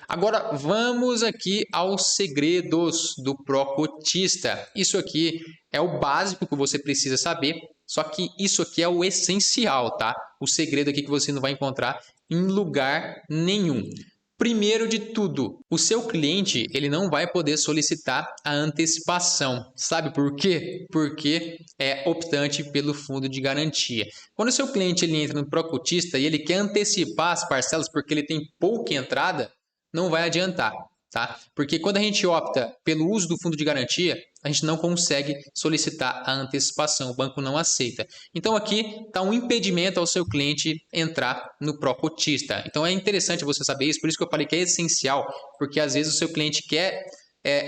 Agora vamos aqui aos segredos do pró-cotista. Isso aqui é o básico que você precisa saber, só que isso aqui é o essencial, tá? O segredo aqui que você não vai encontrar em lugar nenhum. Primeiro de tudo, o seu cliente ele não vai poder solicitar a antecipação. Sabe por quê? Porque é optante pelo fundo de garantia. Quando o seu cliente ele entra no pró-cotista e ele quer antecipar as parcelas porque ele tem pouca entrada, não vai adiantar, tá? Porque quando a gente opta pelo uso do fundo de garantia, a gente não consegue solicitar a antecipação, o banco não aceita. Então aqui está um impedimento ao seu cliente entrar no pró-cotista. Então é interessante você saber isso, por isso que eu falei que é essencial, porque às vezes o seu cliente quer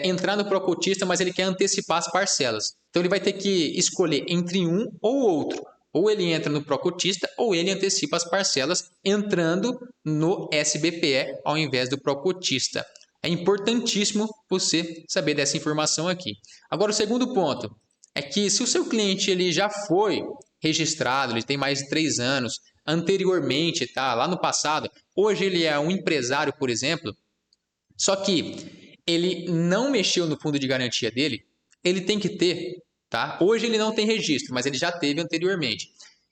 entrar no pró-cotista, mas ele quer antecipar as parcelas. Então ele vai ter que escolher entre um ou outro. Ou ele entra no pró-cotista ou ele antecipa as parcelas entrando no SBPE ao invés do pró-cotista. É importantíssimo você saber dessa informação aqui. Agora, o segundo ponto é que se o seu cliente ele já foi registrado, ele tem mais de 3 anos, anteriormente, tá, lá no passado, hoje ele é um empresário, por exemplo, só que ele não mexeu no fundo de garantia dele, ele tem que ter, tá? Hoje ele não tem registro, mas ele já teve anteriormente.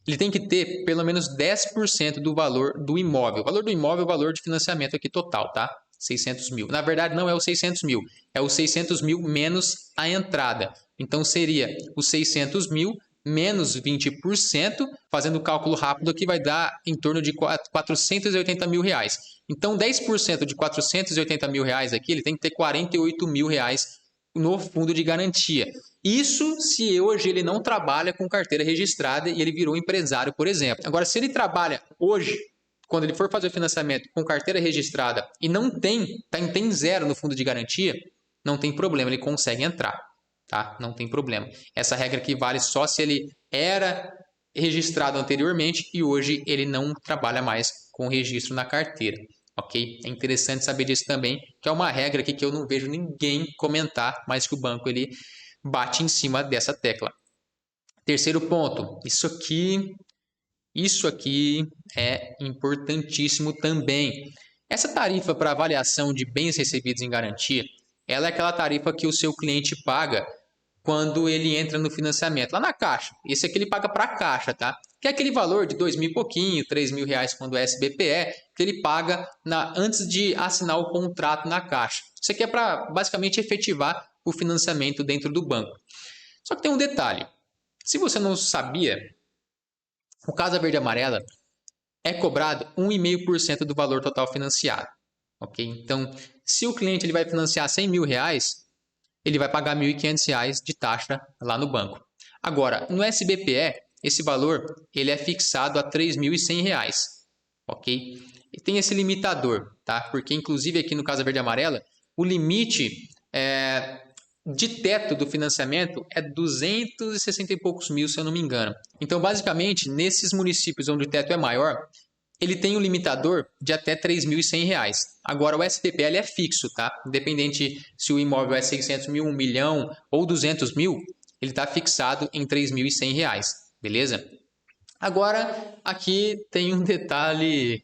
Ele tem que ter pelo menos 10% do valor do imóvel. O valor do imóvel é o valor de financiamento aqui total, tá? 600 mil. Na verdade, não é os 600 mil, é os 600 mil menos a entrada. Então, seria os 600 mil menos 20%, fazendo o cálculo rápido aqui vai dar em torno de 480 mil reais. Então, 10% de 480 mil reais aqui, ele tem que ter 48 mil reais no fundo de garantia. Isso se hoje ele não trabalha com carteira registrada e ele virou empresário, por exemplo. Agora, se ele trabalha hoje, quando ele for fazer o financiamento com carteira registrada e não tem zero no fundo de garantia, não tem problema, ele consegue entrar, tá? Não tem problema. Essa regra aqui vale só se ele era registrado anteriormente e hoje ele não trabalha mais com registro na carteira. Ok? É interessante saber disso também, que é uma regra aqui que eu não vejo ninguém comentar, mas que o banco ele bate em cima dessa tecla. Terceiro ponto, isso aqui é importantíssimo também. Essa tarifa para avaliação de bens recebidos em garantia, ela é aquela tarifa que o seu cliente paga quando ele entra no financiamento, lá na Caixa. Esse aqui ele paga para a Caixa, tá? Que é aquele valor de 2 mil e pouquinho, 3 mil reais quando é SBPE, que ele paga antes de assinar o contrato na Caixa. Isso aqui é para basicamente efetivar o financiamento dentro do banco. Só que tem um detalhe. Se você não sabia, o Casa Verde e Amarela é cobrado 1,5% do valor total financiado. Ok? Então, se o cliente ele vai financiar 100 mil reais, ele vai pagar R$ 1.500 de taxa lá no banco. Agora, no SBPE, esse valor ele é fixado a R$ 3.100, ok? E tem esse limitador, tá? Porque inclusive aqui no Casa Verde e Amarela, o limite de teto do financiamento é 260 e poucos mil, se eu não me engano. Então, basicamente, nesses municípios onde o teto é maior, ele tem um limitador de até R$ 3.100. Agora, o SBPE é fixo, tá? Independente se o imóvel é 600 mil, 1 milhão ou 200 mil, ele está fixado em R$ 3.100, beleza? Agora, aqui tem um detalhe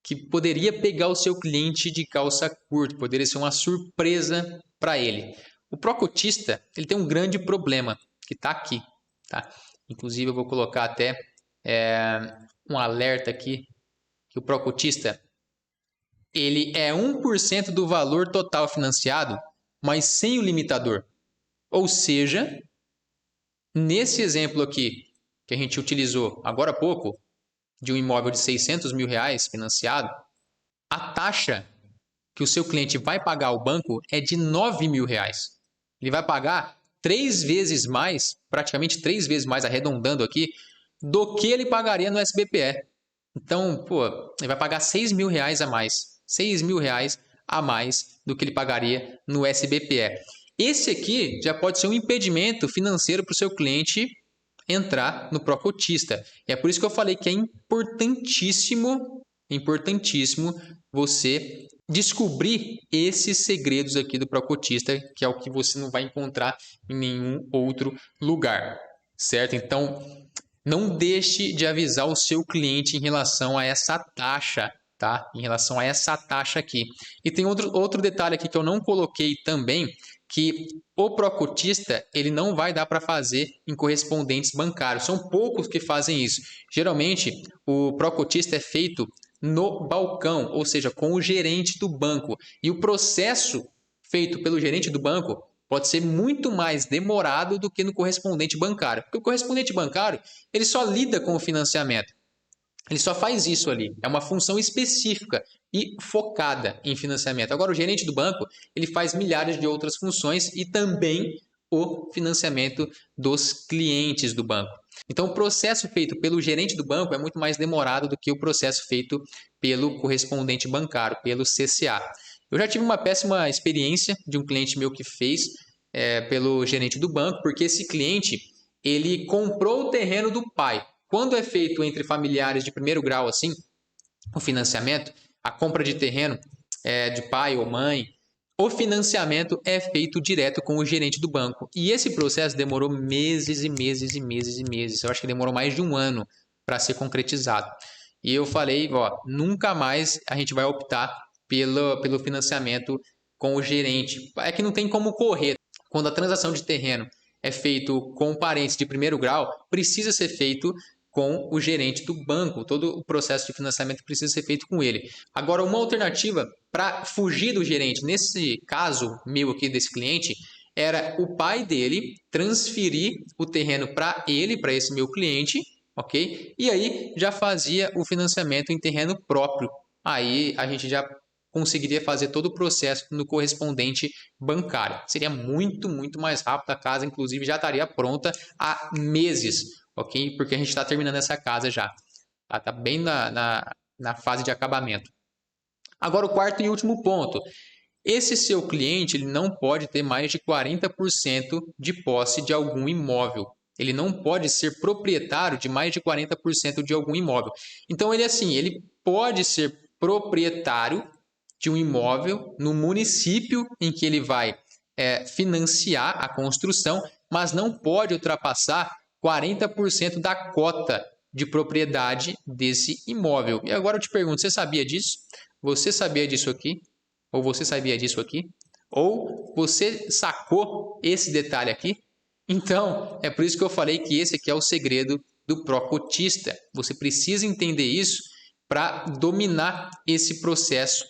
que poderia pegar o seu cliente de calça curta, poderia ser uma surpresa para ele. O pró-cotista, ele tem um grande problema, que está aqui, tá? Inclusive, eu vou colocar até um alerta aqui, que o pró-cotista ele é 1% do valor total financiado, mas sem o limitador. Ou seja, nesse exemplo aqui, que a gente utilizou agora há pouco, de um imóvel de 600 mil reais financiado, a taxa que o seu cliente vai pagar ao banco é de 9 mil reais. Ele vai pagar 3 vezes mais, praticamente 3 vezes mais, arredondando aqui, do que ele pagaria no SBPE. Então, pô, ele vai pagar 6 mil reais a mais. 6 mil reais a mais do que ele pagaria no SBPE. Esse aqui já pode ser um impedimento financeiro para o seu cliente entrar no pró-cotista. E é por isso que eu falei que é importantíssimo você descobrir esses segredos aqui do pró-cotista, que é o que você não vai encontrar em nenhum outro lugar, certo? Então, não deixe de avisar o seu cliente em relação a essa taxa tá? Em relação a essa taxa aqui. E tem outro detalhe aqui que eu não coloquei também, que o pró-cotista ele não vai dar para fazer em correspondentes bancários. São poucos que fazem isso. Geralmente, o pró-cotista é feito no balcão, ou seja, com o gerente do banco. E o processo feito pelo gerente do banco pode ser muito mais demorado do que no correspondente bancário. Porque o correspondente bancário ele só lida com o financiamento. Ele só faz isso ali. É uma função específica e focada em financiamento. Agora, o gerente do banco, ele faz milhares de outras funções e também o financiamento dos clientes do banco. Então, o processo feito pelo gerente do banco é muito mais demorado do que o processo feito pelo correspondente bancário, pelo CCA. Eu já tive uma péssima experiência de um cliente meu que fez pelo gerente do banco, porque esse cliente ele comprou o terreno do pai. Quando é feito entre familiares de primeiro grau, assim, o financiamento, a compra de terreno de pai ou mãe, o financiamento é feito direto com o gerente do banco. E esse processo demorou meses e meses e meses e meses. Eu acho que demorou mais de um ano para ser concretizado. E eu falei, ó, nunca mais a gente vai optar pelo financiamento com o gerente. É que não tem como correr. Quando a transação de terreno é feito com parentes de primeiro grau, precisa ser feito com o gerente do banco. Todo o processo de financiamento precisa ser feito com ele. Agora, uma alternativa para fugir do gerente, nesse caso meu aqui desse cliente, era o pai dele transferir o terreno para ele, para esse meu cliente, ok? E aí já fazia o financiamento em terreno próprio. Aí a gente já conseguiria fazer todo o processo no correspondente bancário. Seria muito, muito mais rápido. A casa, inclusive, já estaria pronta há meses, ok? Porque a gente está terminando essa casa já. Está bem na fase de acabamento. Agora, o quarto e último ponto. Esse seu cliente ele não pode ter mais de 40% de posse de algum imóvel. Ele não pode ser proprietário de mais de 40% de algum imóvel. Então, ele pode ser proprietário de um imóvel no município em que ele vai financiar a construção, mas não pode ultrapassar 40% da cota de propriedade desse imóvel. E agora eu te pergunto, você sabia disso? Você sabia disso aqui? Ou você sabia disso aqui? Ou você sacou esse detalhe aqui? Então, é por isso que eu falei que esse aqui é o segredo do pró-cotista. Você precisa entender isso para dominar esse processo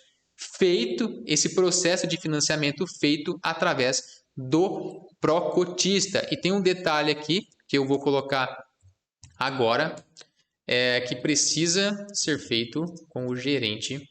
esse processo de financiamento feito através do pró-cotista. E tem um detalhe aqui que eu vou colocar agora, que precisa ser feito com o gerente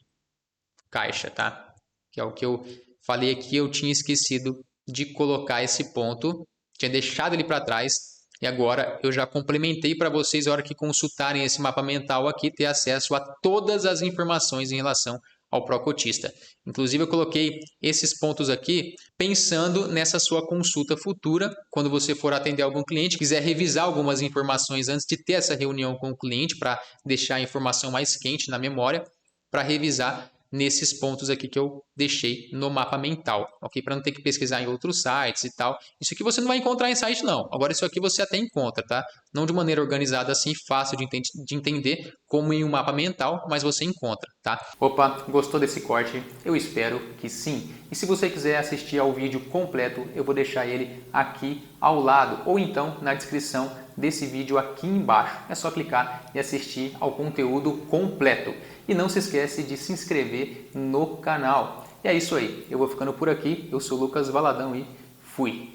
caixa, tá? Que é o que eu falei aqui, eu tinha esquecido de colocar esse ponto, tinha deixado ele para trás e agora eu já complementei para vocês, a hora que consultarem esse mapa mental aqui, ter acesso a todas as informações em relação ao pró-cotista. Inclusive eu coloquei esses pontos aqui pensando nessa sua consulta futura, quando você for atender algum cliente, quiser revisar algumas informações antes de ter essa reunião com o cliente para deixar a informação mais quente na memória, para revisar nesses pontos aqui que eu deixei no mapa mental, ok? Para não ter que pesquisar em outros sites e tal. Isso aqui você não vai encontrar em site, não. Agora, isso aqui você até encontra, tá? Não de maneira organizada assim, fácil de entender, como em um mapa mental, mas você encontra, tá? Opa, gostou desse corte? Eu espero que sim. E se você quiser assistir ao vídeo completo, eu vou deixar ele aqui ao lado, ou então na descrição desse vídeo aqui embaixo. É só clicar e assistir ao conteúdo completo. E não se esquece de se inscrever no canal. E é isso aí, eu vou ficando por aqui. Eu sou Lucas Valadão e fui!